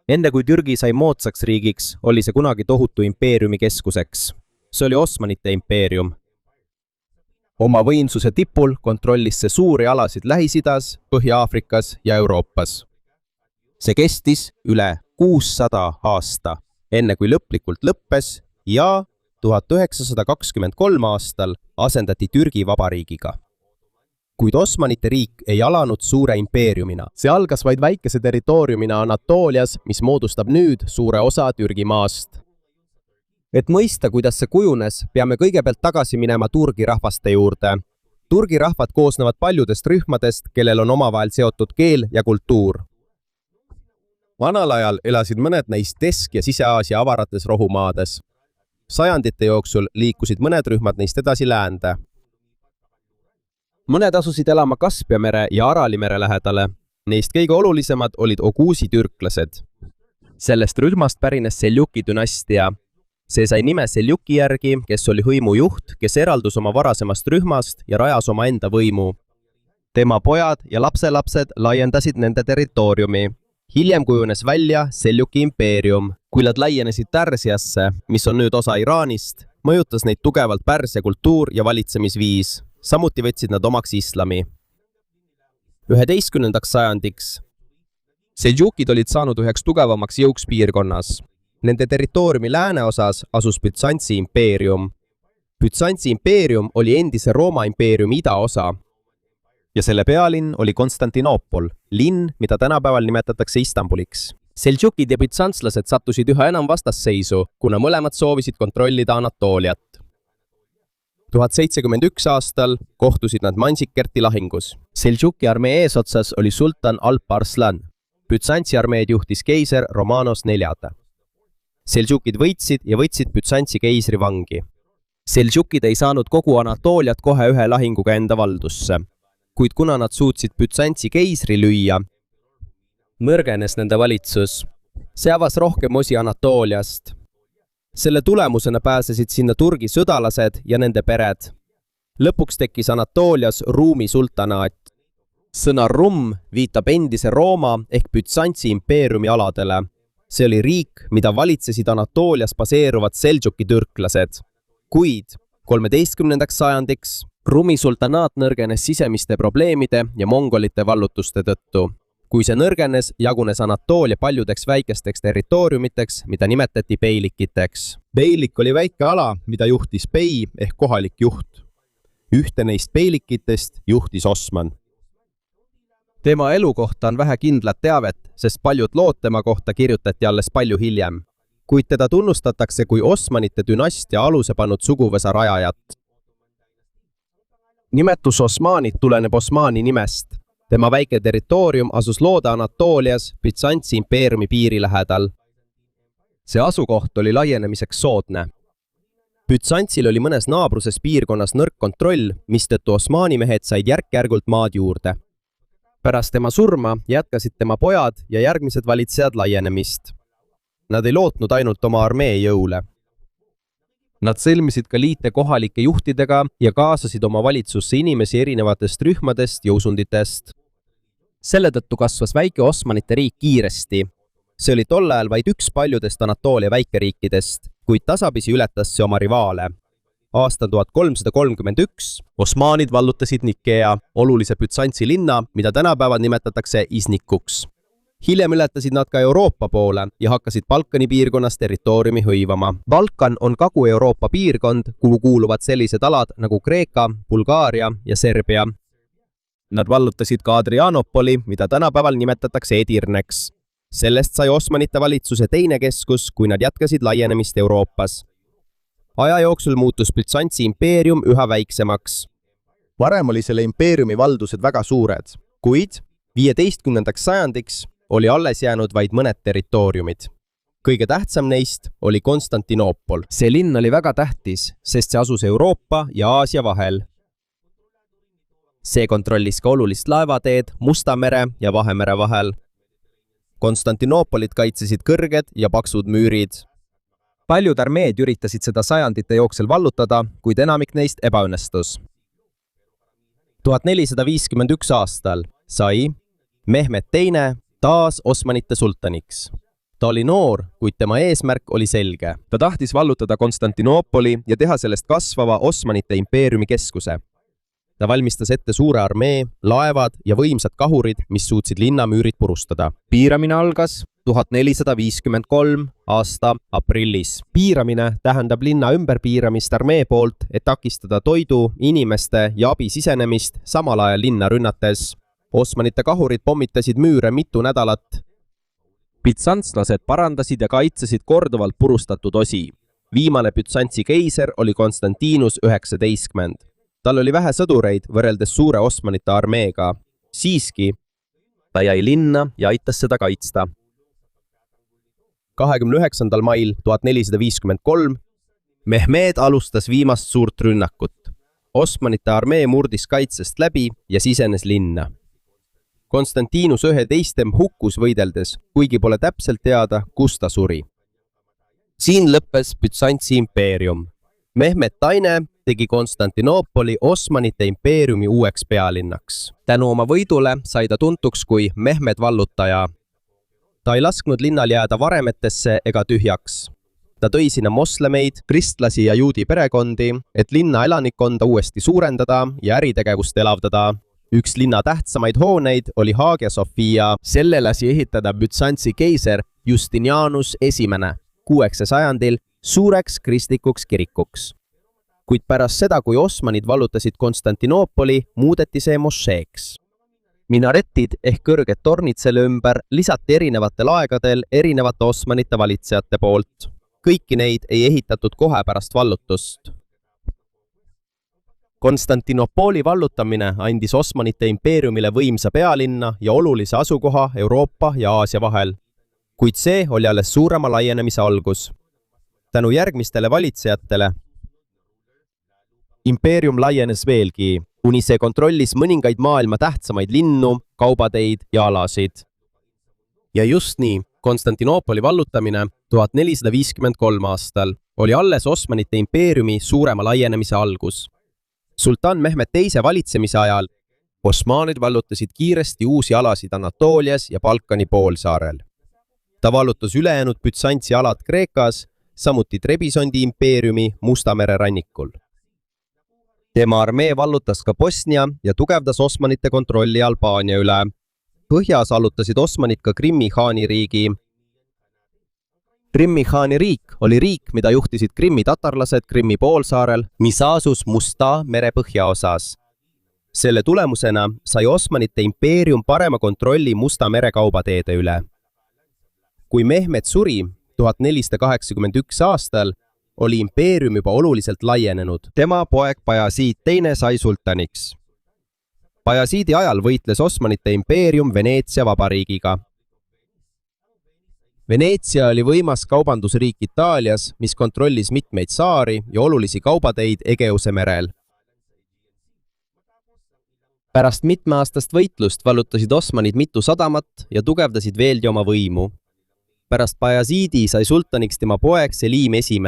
Enne kui Türgi sai moodsaks riigiks, oli see kunagi tohutu impeeriumi keskuseks. See oli Osmanite impeerium. Oma võimsuse tipul kontrollis see suuri alasid Lähis-Idas, Põhja-Aafrikas ja Euroopas. See kestis üle 600 aasta, enne kui lõplikult lõppes ja 1923 aastal asendati Türgi vabariigiga. Kuid Osmanite riik ei alanud suure impeeriumina. See algas vaid väikese territooriumina Anatoolias, mis moodustab nüüd suure osa Türgi maast. Et mõista, kuidas see kujunes, peame kõigepealt tagasi minema turgi rahvaste juurde. Turgi rahvad koosnevad paljudest rühmadest, kellel on omavahel seotud keel ja kultuur. Vanal ajal elasid mõned neist Kesk- ja Sise-Aasia avarates rohumaades. Sajandite jooksul liikusid mõned rühmad neist edasi läände. Mõned asusid elama Kaspia mere ja Arali mere lähedale. Neist kõige olulisemad olid Ogusi türklased. Sellest rühmast pärines Seljuki dünastia. See sai nime Seljuki järgi, kes oli hõimujuht, kes eraldus oma varasemast rühmast ja rajas oma enda võimu. Tema pojad ja lapselapsed laiendasid nende territooriumi. Hiljem kujunes välja Seljuki impeerium. Kui nad laienesid Pärsiasse, mis on nüüd osa Iraanist, mõjutas neid tugevalt Pärsia kultuur ja valitsemisviis. Samuti võtsid nad omaks islami. 11. sajandiks. Seljukid olid saanud üheks tugevamaks jõuks piirkonnas. Nende territooriumi lääneosas asus Bütsantsi impeerium. Bütsantsi impeerium oli endise Rooma impeeriumi idaosa. Ja selle pealinn oli Konstantinoopol, linn, mida tänapäeval nimetatakse Istanbuliks. Seljukid ja bütsantslased sattusid üha enam vastasseisu, kuna mõlemad soovisid kontrollida Anatooliat. 1071 aastal kohtusid nad Mansikerti lahingus. Seljuki armee eesotsas oli sultan Alp Arslan. Bütsantsi armeed juhtis keiser Romanos IV. Seljukid võitsid ja võtsid Bütsantsi keisri vangi. Seljukid ei saanud kogu Anatooliat kohe ühe lahinguga enda valdusse, kuid kuna nad suutsid Bütsantsi keisri lüüa, nõrgenes nende valitsus. See avas rohkem osi Anatooliast. Selle tulemusena pääsesid sinna Turgi sõdalased ja nende pered. Lõpuks tekkis Anatoolias Ruumi sultanaat. Sõna Rum viitab endise Rooma ehk Bütsantsi impeeriumi aladele. See oli riik, mida valitsesid Anatoolias baseeruvad Seljuki türklased. Kuid 13. sajandiks Rumi sultanaat nõrgenes sisemiste probleemide ja mongolite vallutuste tõttu. Kui see nõrgenes, jagunes Anatoolia paljudeks väikesteks territooriumiteks, mida nimetati beilikiteks. Beilik oli väike ala, mida juhtis bei ehk kohalik juht. Ühte neist beilikitest juhtis Osman. Tema elu kohta on vähe kindlat teavet, sest paljud lood tema kohta kirjutati alles palju hiljem. Kuid teda tunnustatakse kui Osmanite dünastia aluse pannud suguvõsa rajajat. Nimetus Osmanid tuleneb Osmani nimest. Tema väike territoorium asus Loode-Anatoolias Bütsantsi impeeriumi piiri lähedal. See asukoht oli laienemiseks soodne. Bütsantsil oli mõnes naabruses piirkonnas nõrk kontroll, mistõttu Osmani mehed said järk-järgult maad juurde. Pärast tema surma jätkasid tema pojad ja järgmised valitsejad laienemist. Nad ei lootnud ainult oma armee jõule. Nad sõlmisid ka liite kohalike juhtidega ja kaasasid oma valitsusse inimesi erinevatest rühmadest ja usunditest. Selle tõttu kasvas väike Osmanite riik kiiresti. See oli tol ajal vaid üks paljudest Anatoolia väikeriikidest, kuid tasapisi ületas see oma rivaale. Aastal 1331 Osmanid vallutasid Nikea, olulise Bütsantsi linna, mida tänapäeval nimetatakse Iznikuks. Hiljem ületasid nad ka Euroopa poole ja hakkasid Balkani piirkonnas territooriumi hõivama. Balkan on Kagu-Euroopa piirkond, kuhu kuuluvad sellised alad nagu Kreeka, Bulgaaria ja Serbia. Nad vallutasid ka Adrianopoli, mida tänapäeval nimetatakse Edirneks. Sellest sai Osmanite valitsuse teine keskus, kui nad jätkasid laienemist Euroopas. Aja jooksul muutus Bütsantsi impeerium üha väiksemaks. Varem oli selle impeeriumi valdused väga suured, kuid 15. sajandiks oli alles jäänud vaid mõned territooriumid. Kõige tähtsam neist oli Konstantinoopol. See linn oli väga tähtis, sest see asus Euroopa ja Aasia vahel. See kontrollis ka olulist laevateed Musta mere ja Vahemere vahel. Konstantinoopolit kaitsesid kõrged ja paksud müürid. Paljud armeed üritasid seda sajandite jooksul vallutada, kuid enamik neist ebaõnnestus. 1451 aastal sai Mehmet II taas Osmanite sultaniks. ta oli noor, kuid tema eesmärk oli selge. ta tahtis vallutada Konstantinoopoli ja teha sellest kasvava Osmanite impeeriumi keskuse. ta valmistas ette suure armee, laevad ja võimsad kahurid, mis suutsid linnamüürid purustada. piiramine algas 1453 aasta aprillis. piiramine tähendab linna ümberpiiramist armee poolt, et takistada toidu, inimeste ja abi sisenemist, samal ajal linna rünnates. Osmanite kahurid pommitasid müüre mitu nädalat. Bütsantslased parandasid ja kaitsesid korduvalt purustatud osi. Viimane Bütsantsi keiser oli Konstantinus 19. Tal oli vähe sõdureid võrreldes suure Osmanite armeega. Siiski ta jäi linna ja aitas seda kaitsta. 29. mail 1453 Mehmed alustas viimast suurt rünnakut. Osmanite armee murdis kaitsest läbi ja sisenes linna. Konstantinus 11. hukkus võideldes, kuigi pole täpselt teada, kus ta suri. Siin lõppes Bütsantsi impeerium. Mehmed Teine tegi Konstantinoopoli Osmanite impeeriumi uueks pealinnaks. Tänu oma võidule sai ta tuntuks kui Mehmed vallutaja. Ta ei lasknud linnal jääda varemetesse ega tühjaks. Ta tõi sinna moslemeid, kristlasi ja juudi perekondi, et linna elanikkonda uuesti suurendada ja äritegevust elavdada. Üks linna tähtsamaid hooneid oli Hagia Sophia. Selle lasi ehitada Bütsantsi keiser Justinianus I 6. sajandil suureks kristlikuks kirikuks. Kuid pärast seda, kui osmanid vallutasid Konstantinoopoli, muudeti see mošeeks. Minaretid ehk kõrged tornid selle ümber lisati erinevatel aegadel erinevate osmanite valitsejate poolt. Kõiki neid ei ehitatud kohe pärast vallutust. Konstantinoopoli vallutamine andis Osmanite impeeriumile võimsa pealinna ja olulise asukoha Euroopa ja Aasia vahel. Kuid see oli alles suurema laienemise algus. Tänu järgmistele valitsejatele impeerium laienes veelgi, kuni see kontrollis mõningaid maailma tähtsamaid linnu, kaubateid ja alasid. Ja just nii, Konstantinoopoli vallutamine 1453 aastal oli alles Osmanite impeeriumi suurema laienemise algus. Sultan Mehmed II valitsemise ajal osmaanid vallutasid kiiresti uusi alasid Anatoolias ja Balkani poolsaarel. Ta vallutas ülejäänud Bütsantsi alad Kreekas, samuti Trebisondi impeeriumi Musta mere rannikul. Tema armee vallutas ka Bosnia ja tugevdas osmanite kontrolli Albaania üle. Põhjas allutasid osmanid ka Krimmi haaniriigi. Krimmi haaniriik oli riik, mida juhtisid Krimmi tatarlased Krimmi poolsaarel, mis asus Musta mere põhjaosas. Selle tulemusena sai Osmanite impeerium parema kontrolli Musta mere kaubateede üle. Kui Mehmed suri 1481 aastal, oli impeerium juba oluliselt laienenud. Tema poeg Bajazid II sai sultaniks. Bajazidi ajal võitles Osmanite impeerium Veneetsia vabariigiga. Veneetsia oli võimas kaubandusriik Itaalias, mis kontrollis mitmeid saari ja olulisi kaubateid Egeuse merel. Pärast mitmeaastast võitlust vallutasid osmanid mitu sadamat ja tugevdasid veelgi oma võimu. Pärast Bajazidi sai sultaniks tema poeg Selim I.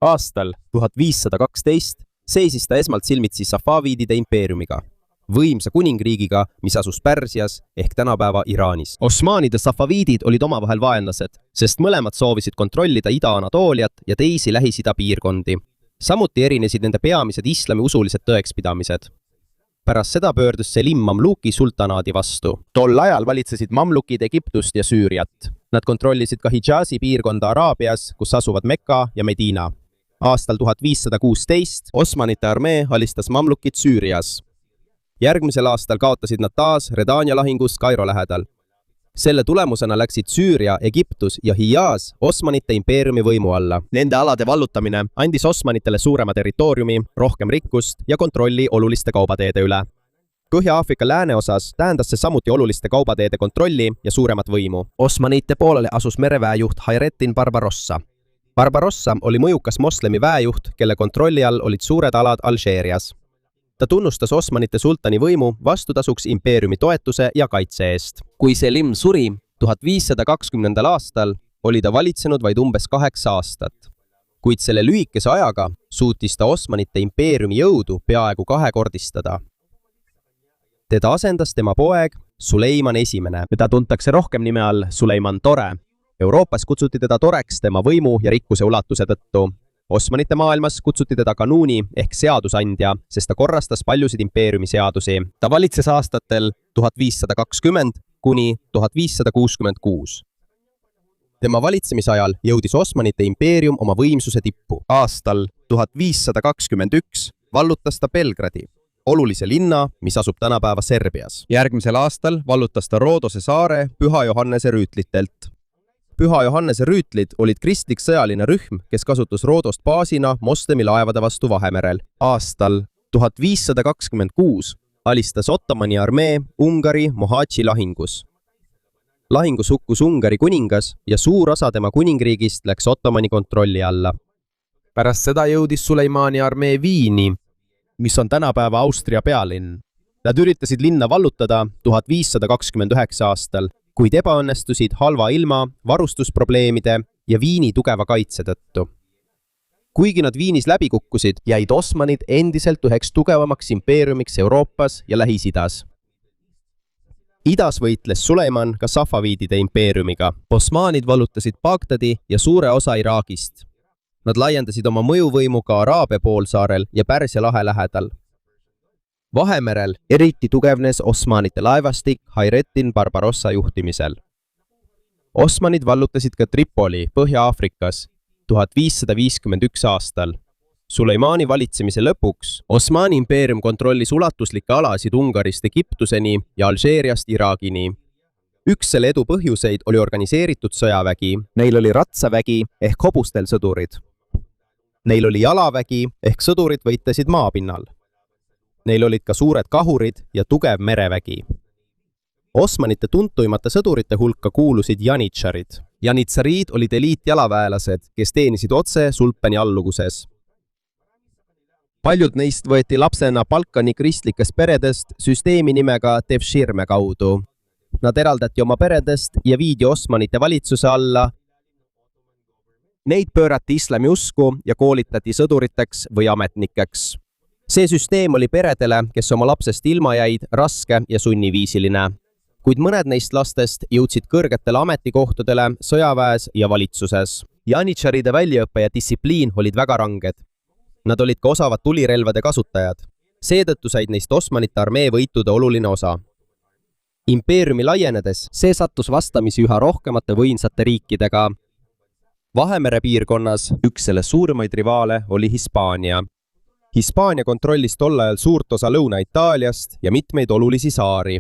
Aastal 1512 seisis ta esmalt silmitsi Safavidide impeeriumiga, võimsa kuningriigiga, mis asus Pärsias ehk tänapäeva Iraanis. Osmaanid ja Safavidid olid omavahel vaenlased, sest mõlemad soovisid kontrollida Ida-Anatooliat ja teisi Lähis-Ida piirkondi. Samuti erinesid nende peamised islami usulised tõekspidamised. Pärast seda pöördus Selim Mamluki sultanaadi vastu. Tol ajal valitsesid mamlukid Egiptust ja Süüriat. Nad kontrollisid ka Hijazi piirkonda Araabias, kus asuvad Mekka ja Medina. Aastal 1516 osmanite armee alistas mamlukid Süürias. Järgmisel aastal kaotasid nad taas Redania lahingus Kairo lähedal. Selle tulemusena läksid Süüria, Egiptus ja Hijaz Osmanite impeeriumi võimu alla. Nende alade vallutamine andis osmanitele suurema territooriumi, rohkem rikkust ja kontrolli oluliste kaubateede üle. Põhja-Aafrika lääneosas tähendas see samuti oluliste kaubateede kontrolli ja suuremat võimu. Osmanite poolele asus mereväejuht Hayrettin Barbarossa. Barbarossa oli mõjukas moslemi väejuht, kelle kontrolli all olid suured alad Alžeerias. Ta tunnustas osmanite sultani võimu vastutasuks impeeriumi toetuse ja kaitse eest. Kui Selim suri 1520. aastal, oli ta valitsenud vaid umbes 8 aastat. Kuid selle lühikese ajaga suutis ta osmanite impeeriumi jõudu peaaegu kahekordistada. Teda asendas tema poeg Suleiman I, mida tuntakse rohkem nime all Suleiman Tore. Euroopas kutsuti teda toreks tema võimu ja rikkuse ulatuse tõttu. Osmanite maailmas kutsuti teda kanuuni ehk seadusandja, sest ta korrastas paljusid impeeriumi seadusi. Ta valitses aastatel 1520 kuni 1566. Tema valitsemisajal jõudis Osmanite impeerium oma võimsuse tippu. Aastal 1521 vallutas ta Belgradi, olulise linna, mis asub tänapäeva Serbias. Järgmisel aastal vallutas ta Roodose saare Püha Johannese rüütlitelt. Püha Johannese rüütlid olid kristlik sõjaline rühm, kes kasutas Roodost baasina moslemi laevade vastu Vahemerel. Aastal 1526 alistas Ottomani armee Ungari Mohači lahingus. Lahingus hukkus Ungari kuningas ja suur osa tema kuningriigist läks Ottomani kontrolli alla. Pärast seda jõudis Suleimani armee Viini, mis on tänapäeva Austria pealinn. Nad üritasid linna vallutada 1529 aastal, kuid ebaõnnestusid halva ilma, varustusprobleemide ja Viini tugeva kaitse tõttu. Kuigi nad Viinis läbi kukkusid, jäid Osmanid endiselt üheks tugevamaks impeeriumiks Euroopas ja Lähis-Idas. Idas võitles Suleiman ka Safaviidide impeeriumiga. Osmanid vallutasid Bagdadi ja suure osa Iraagist. Nad laiendasid oma mõjuvõimu ka Araabia poolsaarel ja Pärsia lahe lähedal. Vahemerel eriti tugevnes Osmanite laevastik Hayrettin Barbarossa juhtimisel. Osmanid vallutasid ka Tripoli Põhja-Aafrikas 1551 aastal. Suleimani valitsemise lõpuks Osmani impeerium kontrollis ulatuslikke alasid Ungarist Egiptuseni ja Alžeeriast Iraagini. Üks selle edu põhjuseid oli organiseeritud sõjavägi. Neil oli ratsavägi ehk hobustel sõdurid. Neil oli jalavägi ehk sõdurid võitlesid maapinnal. Neil olid ka suured kahurid ja tugev merevägi. Osmanite tuntuimate sõdurite hulka kuulusid janitšarid. Janitšarid olid eliitjalaväelased, kes teenisid otse sultani alluvuses. Paljud neist võeti lapsena Balkani kristlikest peredest süsteemi nimega Tevširme kaudu. Nad eraldati oma peredest ja viidi Osmanite valitsuse alla. Neid pöörati islami usku ja koolitati sõduriteks või ametnikeks. See süsteem oli peredele, kes oma lapsest ilma jäid, raske ja sunniviisiline. Kuid mõned neist lastest jõudsid kõrgetele ametikohtadele sõjaväes ja valitsuses. Janitšaride väljaõppe ja distsipliin olid väga ranged. Nad olid ka osavad tulirelvade kasutajad. Seetõttu said neist Osmanite armee võitude oluline osa. Impeeriumi laienedes see sattus vastamisi üha rohkemate võimsate riikidega. Vahemere piirkonnas üks selle suurimaid rivaale oli Hispaania. Hispaania kontrollis tol ajal suurt osa Lõuna-Itaaliast ja mitmeid olulisi saari.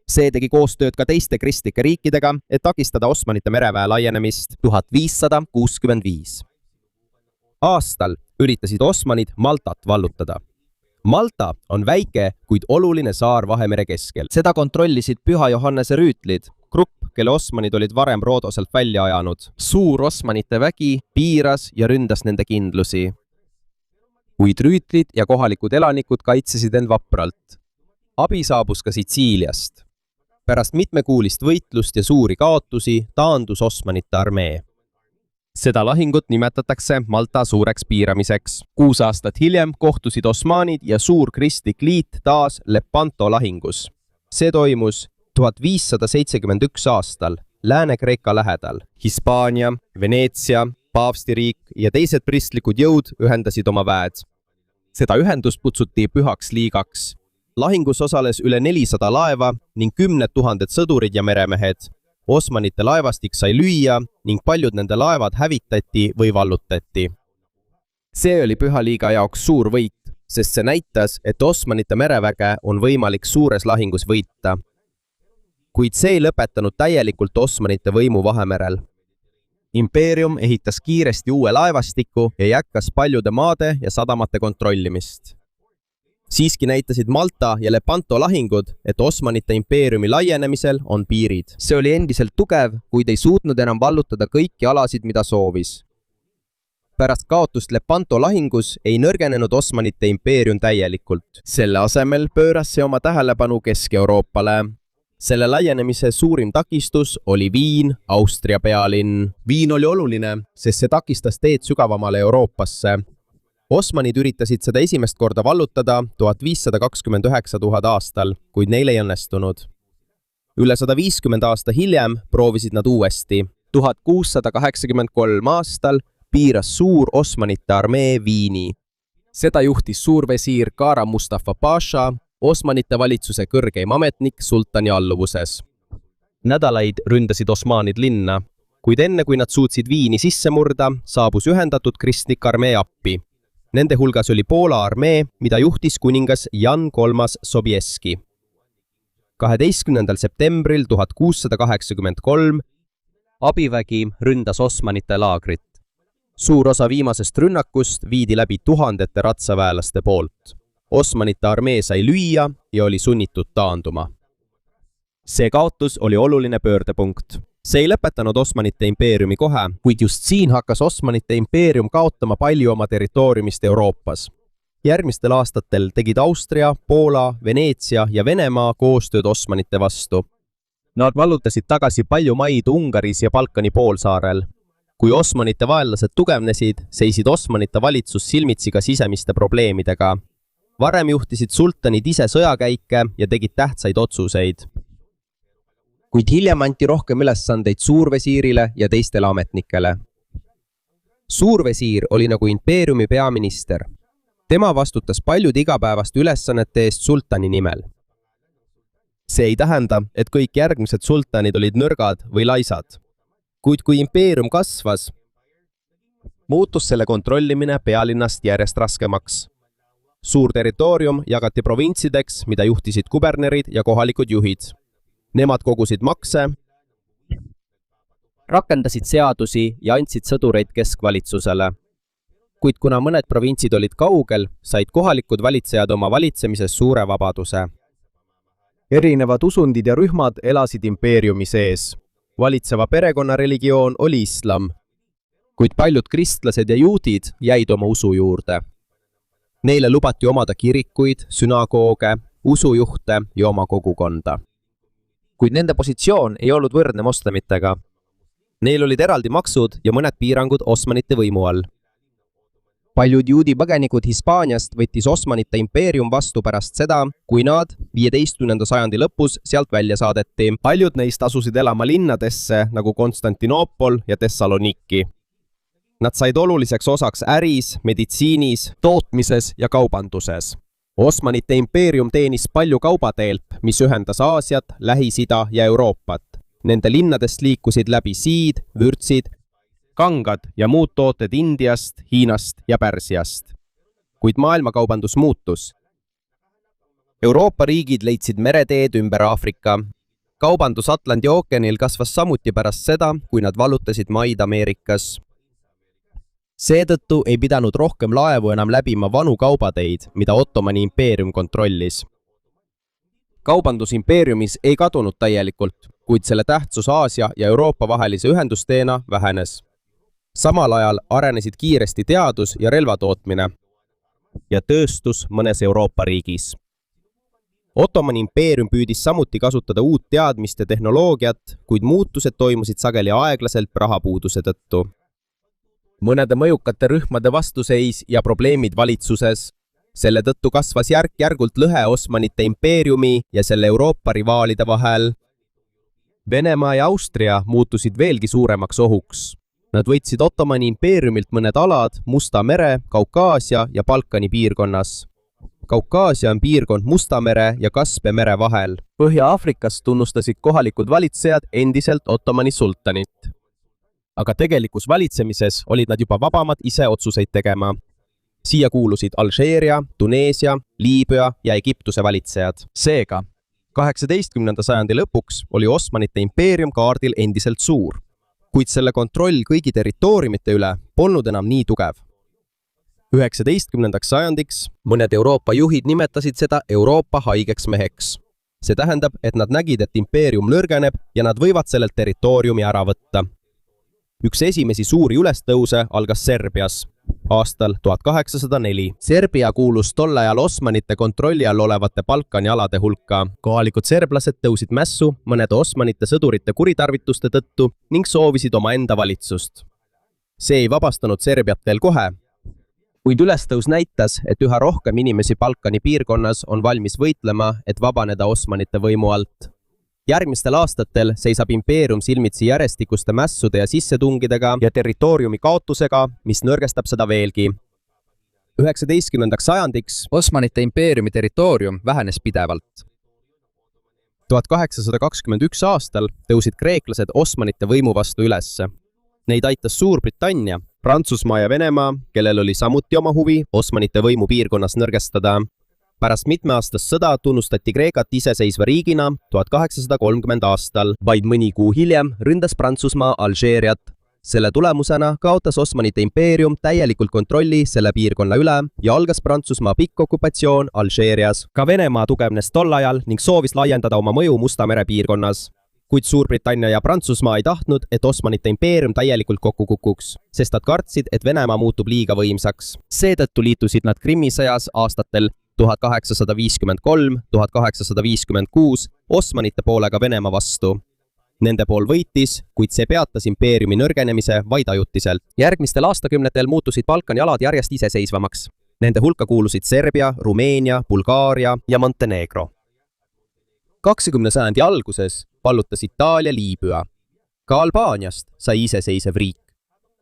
See tegi koostööd ka teiste kristlike riikidega, et takistada Osmanite mereväe laienemist 1565. Aastal üritasid Osmanid Maltat vallutada. Malta on väike, kuid oluline saar Vahemere keskel. Seda kontrollisid Püha Johannese rüütlid, grupp, kelle Osmanid olid varem Roodoselt välja ajanud. Suur Osmanite vägi piiras ja ründas nende kindlusi. Kuid rüütlid ja kohalikud elanikud kaitsesid end vapralt. Abi saabus ka Sitsiiliast. Pärast mitmekuulist võitlust ja suuri kaotusi taandus Osmanite armee. Seda lahingut nimetatakse Malta suureks piiramiseks. 6 aastat hiljem kohtusid Osmanid ja suur kristlik liit taas Lepanto lahingus. See toimus 1571 aastal Lääne-Kreeka lähedal. Hispaania, Veneetsia, paavstiriik ja teised kristlikud jõud ühendasid oma väed. Seda ühendust kutsuti Pühaks liigaks. Lahingus osales üle 400 laeva ning 10 000 sõdurid ja meremehed. Osmanite laevastik sai lüüa ning paljud nende laevad hävitati või vallutati. See oli Püha liiga jaoks suur võit, sest see näitas, et Osmanite mereväge on võimalik suures lahingus võita. Kuid see ei lõpetanud täielikult Osmanite võimu Vahemerel. Impeerium ehitas kiiresti uue laevastiku ja jätkas paljude maade ja sadamate kontrollimist. Siiski näitasid Malta ja Lepanto lahingud, et Osmanite impeeriumi laienemisel on piirid. See oli endiselt tugev, kuid ei suutnud enam vallutada kõiki alasid, mida soovis. Pärast kaotust Lepanto lahingus ei nõrgenenud Osmanite impeerium täielikult. Selle asemel pööras see oma tähelepanu Kesk-Euroopale. Selle laienemise suurim takistus oli Viin, Austria pealinn. Viin oli oluline, sest see takistas teed sügavamale Euroopasse. Osmanid üritasid seda esimest korda vallutada 1529 000 aastal, kuid neil ei õnnestunud. Üle 150 aasta hiljem proovisid nad uuesti. 1683 aastal piiras suur Osmanite armee Viini. seda juhtis suurvesiir Kara Mustafa Paša, Osmanite valitsuse kõrgeim ametnik sultani alluvuses. nädalaid ründasid osmaanid linna, kuid enne kui nad suutsid Viini sisse murda, saabus ühendatud kristlik armee appi. Nende hulgas oli Poola armee, mida juhtis kuningas Jan III Sobieski. 12. septembril 1683 abivägi ründas Osmanite laagrit. Suur osa viimasest rünnakust viidi läbi tuhandete ratsaväelaste poolt. Osmanite armee sai lüüa ja oli sunnitud taanduma. See kaotus oli oluline pöördepunkt. See ei lõpetanud Osmanite impeeriumi kohe, kuid just siin hakkas Osmanite impeerium kaotama palju oma territooriumist Euroopas. Järgmistel aastatel tegid Austria, Poola, Veneetsia ja Venemaa koostööd Osmanite vastu. Nad vallutasid tagasi palju maid Ungaris ja Balkani poolsaarel. Kui Osmanite vaenlased tugevnesid, seisid Osmanite valitsus silmitsi ka sisemiste probleemidega. Varem juhtisid sultanid ise sõjakäike ja tegid tähtsaid otsuseid. Kuid hiljem anti rohkem ülesandeid suurvesiirile ja teistele ametnikele. Suurvesiir oli nagu impeeriumi peaminister. Tema vastutas paljude igapäevaste ülesannete eest sultani nimel. See ei tähenda, et kõik järgmised sultanid olid nõrgad või laisad. Kuid kui impeerium kasvas, muutus selle kontrollimine pealinnast järjest raskemaks. Suur territoorium jagati provintsideks, mida juhtisid kubernerid ja kohalikud juhid. Nemad kogusid makse, rakendasid seadusi ja andsid sõdureid keskvalitsusele. Kuid kuna mõned provintsid olid kaugel, said kohalikud valitsejad oma valitsemises suure vabaduse. Erinevad usundid ja rühmad elasid impeeriumi sees. Valitseva perekonnareligioon oli islam, kuid paljud kristlased ja juudid jäid oma usu juurde. Neile lubati omada kirikuid, sünagooge, usujuhte ja oma kogukonda. Kuid nende positsioon ei olnud võrdne moslemitega. Neil olid eraldi maksud ja mõned piirangud Osmanite võimu all. Paljud juudi põgenikud Hispaaniast võttis Osmanite impeerium vastu pärast seda, kui nad 15. sajandi lõpus sealt välja saadeti. Paljud neist asusid elama linnadesse nagu Konstantinoopol ja Thessaloniki. Nad said oluliseks osaks äris, meditsiinis, tootmises ja kaubanduses. Osmanite impeerium teenis palju kaubateelt, mis ühendas Aasiat, Lähis-Ida ja Euroopat. Nende linnadest liikusid läbi siid, vürtsid, kangad ja muud tooted Indiast, Hiinast ja Pärsiast. Kuid maailmakaubandus muutus. Euroopa riigid leidsid mereteed ümber Aafrika. Kaubandus Atlandi ookeanil kasvas samuti pärast seda, kui nad vallutasid maid Ameerikas. Seetõttu ei pidanud rohkem laevu enam läbima vanu kaubateid, mida Ottomani impeerium kontrollis. Kaubandus impeeriumis ei kadunud täielikult, kuid selle tähtsus Aasia ja Euroopa vahelise ühendusteena vähenes. Samal ajal arenesid kiiresti teadus ja relvatootmine ja tööstus mõnes Euroopa riigis. Ottomani impeerium püüdis samuti kasutada uut teadmist ja tehnoloogiat, kuid muutused toimusid sageli aeglaselt rahapuuduse tõttu. Mõnede mõjukate rühmade vastuseis ja probleemid valitsuses. Selle tõttu kasvas järk-järgult lõhe Osmanite impeeriumi ja selle Euroopa rivaalide vahel. Venemaa ja Austria muutusid veelgi suuremaks ohuks. Nad võtsid Ottomani impeeriumilt mõned alad Musta mere, Kaukaasia ja Balkani piirkonnas. Kaukaasia on piirkond Musta mere ja Kaspia mere vahel. Põhja-Aafrikas tunnustasid kohalikud valitsejad endiselt Ottomani sultanit. Aga tegelikus valitsemises olid nad juba vabamad ise otsuseid tegema. Siia kuulusid Alžeeria, Tuneesia, Liibüa ja Egiptuse valitsejad. Seega, 18. sajandi lõpuks oli Osmanite impeerium kaardil endiselt suur, kuid selle kontroll kõigi territooriumite üle polnud enam nii tugev. 19. sajandiks mõned Euroopa juhid nimetasid seda Euroopa haigeks meheks. See tähendab, et nad nägid, et impeerium nõrgeneb ja nad võivad sellelt territooriumi ära võtta. Üks esimesi suuri ülestõuse algas Serbias aastal 1804. Serbia kuulus tol ajal Osmanite kontrolli all olevate Balkani alade hulka. Kohalikud serblased tõusid mässu mõnede Osmanite sõdurite kuritarvituste tõttu ning soovisid omaenda valitsust. See ei vabastanud Serbiat veel kohe, kuid ülestõus näitas, et üha rohkem inimesi Balkani piirkonnas on valmis võitlema, et vabaneda Osmanite võimu alt. Järgmistel aastatel seisab impeerium silmitsi järjestikuste mässude ja sissetungidega ja territooriumi kaotusega, mis nõrgestab seda veelgi. 19. sajandiks Osmanite impeeriumi territoorium vähenes pidevalt. 1821 aastal tõusid kreeklased Osmanite võimu vastu ülesse. Neid aitas Suurbritannia, Prantsusmaa ja Venemaa, kellel oli samuti oma huvi Osmanite võimu piirkonnas nõrgestada. Pärast mitmeaastast sõda tunnustati Kreekat iseseisva riigina 1830 aastal. Vaid mõni kuu hiljem ründas Prantsusmaa Alžeeriat. Selle tulemusena kaotas Osmanite impeerium täielikult kontrolli selle piirkonna üle ja algas Prantsusmaa pikk okupatsioon Alžeerias. Ka Venemaa tugevnes tol ajal ning soovis laiendada oma mõju Musta mere piirkonnas. Kuid Suurbritannia ja Prantsusmaa ei tahtnud, et Osmanite impeerium täielikult kokku kukuks, sest nad kartsid, et Venemaa muutub liiga võimsaks. Seetõttu liitusid nad Krimmi sõjas aastatel 1853–1856 Osmanite poolega Venemaa vastu. Nende pool võitis, kuid see peatas impeeriumi nõrgenemise vaid ajutiselt. Järgmistel aastakümnetel muutusid Balkani alad järjest iseseisvamaks. Nende hulka kuulusid Serbia, Rumeenia, Bulgaaria ja Montenegro. 20. sajandi alguses vallutas Itaalia Liibüa. Ka Albaaniast sai iseseisev riik.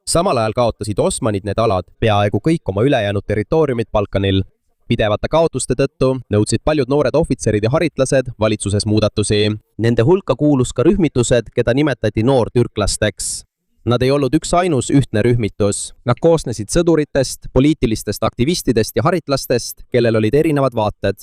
Samal ajal kaotasid Osmanid need alad peaaegu kõik oma ülejäänud territooriumid Balkanil. Pidevate kaotuste tõttu nõudsid paljud noored ohvitserid ja haritlased valitsuses muudatusi. Nende hulka kuulus ka rühmitused, keda nimetati noortürklasteks. Nad ei olnud üks ainus ühtne rühmitus. Nad koosnesid sõduritest, poliitilistest aktivistidest ja haritlastest, kellel olid erinevad vaated.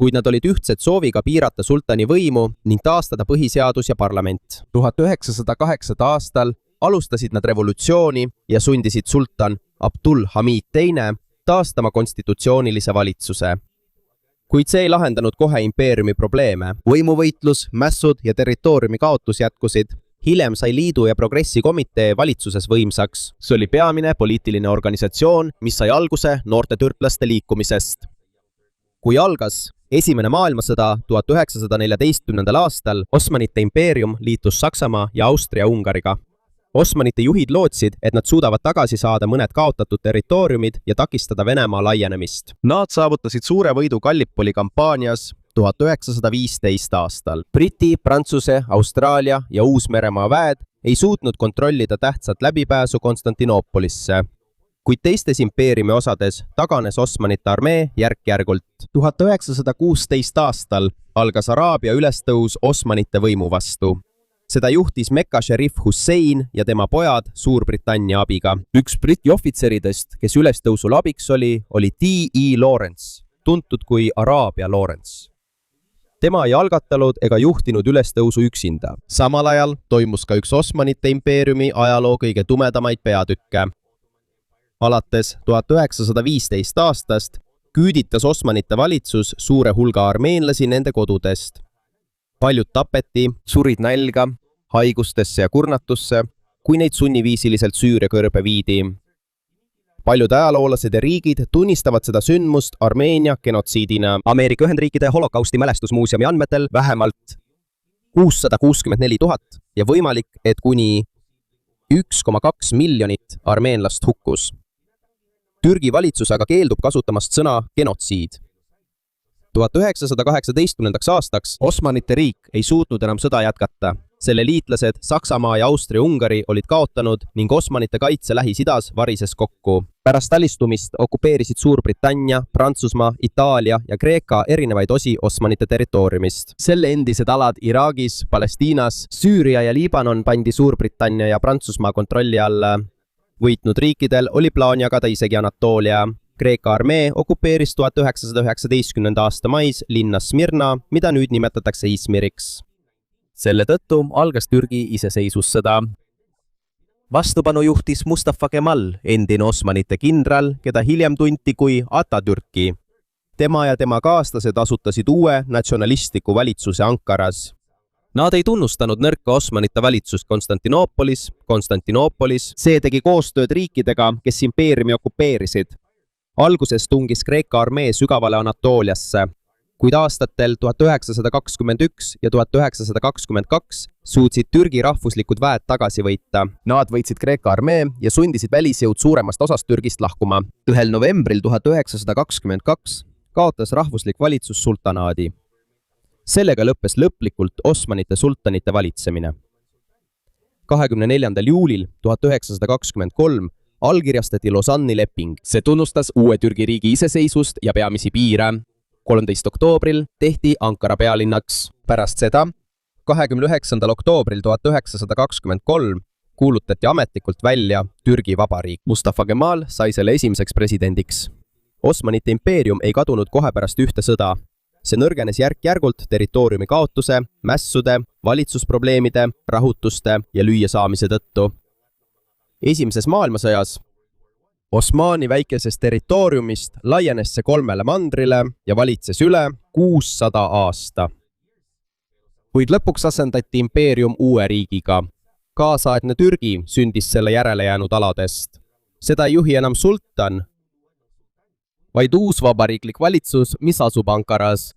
Kuid nad olid ühtsed sooviga piirata sultani võimu ning taastada põhiseadus ja parlament. 1908. aastal alustasid nad revolutsiooni ja sundisid sultan Abdul Hamid II taastama konstitutsioonilise valitsuse. Kuid see ei lahendanud kohe impeeriumi probleeme. Võimuvõitlus, mässud ja territooriumi kaotus jätkusid. Hiljem sai Liidu ja Progressi komitee valitsuses võimsaks. See oli peamine poliitiline organisatsioon, mis sai alguse noorte türklaste liikumisest. Kui algas Esimene maailmasõda 1914. aastal, Osmanite impeerium liitus Saksamaa ja Austria-Ungariga. Osmanite juhid lootsid, et nad suudavad tagasi saada mõned kaotatud territooriumid ja takistada Venemaa laienemist. Nad saavutasid suure võidu Gallipoli kampaanias 1915 aastal. Briti, Prantsuse, Austraalia ja Uus-Meremaa väed ei suutnud kontrollida tähtsat läbipääsu Konstantinoopolisse. Kuid teistes impeeriumi osades taganes Osmanite armee järk-järgult. 1916 aastal algas Araabia ülestõus Osmanite võimu vastu. Seda juhtis Mekka šerif Hussein ja tema pojad Suurbritannia abiga. Üks Briti ohvitseridest, kes ülestõusul abiks oli T.E. Lawrence, tuntud kui Araabia Lawrence. Tema ei algatanud ega juhtinud ülestõusu üksinda. Samal ajal toimus ka üks Osmanite impeeriumi ajaloo kõige tumedamaid peatükke. Alates 1915 aastast küüditas Osmanite valitsus suure hulga armeenlasi nende kodudest. Paljud tapeti, surid nälga, haigustesse ja kurnatusse, kui neid sunniviisiliselt Süüria kõrbe viidi. Paljud ajaloolased ja riigid tunnistavad seda sündmust Armeenia genotsiidina. Ameerika Ühendriikide holokausti mälestusmuuseumi andmetel vähemalt 664 000 ja võimalik, et kuni 1,2 miljonit armeenlast hukkus. Türgi valitsus aga keeldub kasutamast sõna genotsiid. 1918. aastaks Osmanite riik ei suutnud enam sõda jätkata. Selle liitlased Saksamaa ja Austria-Ungari olid kaotanud ning Osmanite kaitse Lähis-Idas varises kokku. Pärast alistumist okupeerisid Suurbritannia, Prantsusmaa, Itaalia ja Kreeka erinevaid osi Osmanite territooriumist. Selle endised alad Iraagis, Palestiinas, Süüria ja Liibanon pandi Suurbritannia ja Prantsusmaa kontrolli alla. Võitnud riikidel oli plaan jagada isegi Anatoolia. Kreeka armee okupeeris 1919. aasta mais linna Smirna, mida nüüd nimetatakse Izmiriks. Selle tõttu algas Türgi iseseisvussõda. Vastupanu juhtis Mustafa Kemal, endine Osmanite kindral, keda hiljem tunti kui Atatürki. Tema ja tema kaaslased asutasid uue natsionalistliku valitsuse Ankaras. Nad ei tunnustanud nõrka Osmanite valitsust Konstantinoopolis. See tegi koostööd riikidega, kes impeeriumi okupeerisid. Alguses tungis Kreeka armee sügavale Anatooliasse, kuid aastatel 1921 ja 1922 suutsid Türgi rahvuslikud väed tagasi võita. Nad võitsid Kreeka armee ja sundisid välisjõud suuremast osast Türgist lahkuma. 1. novembril 1922 kaotas rahvuslik valitsus sultanaadi. sellega lõppes lõplikult Osmanite sultanite valitsemine. 24. juulil 1923 allkirjastati Lausanne'i leping. See tunnustas uue Türgi riigi iseseisvust ja peamisi piire. 13. oktoobril tehti Ankara pealinnaks. Pärast seda, 29. oktoobril 1923 kuulutati ametlikult välja Türgi Vabariik. Mustafa Kemal sai selle esimeseks presidendiks. Osmanite impeerium ei kadunud kohe pärast ühte sõda. See nõrgenes järk-järgult territooriumi kaotuse, mässude, valitsusprobleemide, rahutuste ja lüüasaamise tõttu. Esimeses maailmasõjas Osmani väikesest territooriumist laienes see 3 mandrile ja valitses üle 600 aasta. Kuid lõpuks asendati impeerium uue riigiga. Kaasaegne Türgi sündis selle järele jäänud aladest. Seda ei juhi enam sultan, vaid uus vabariiklik valitsus, mis asub Ankaras.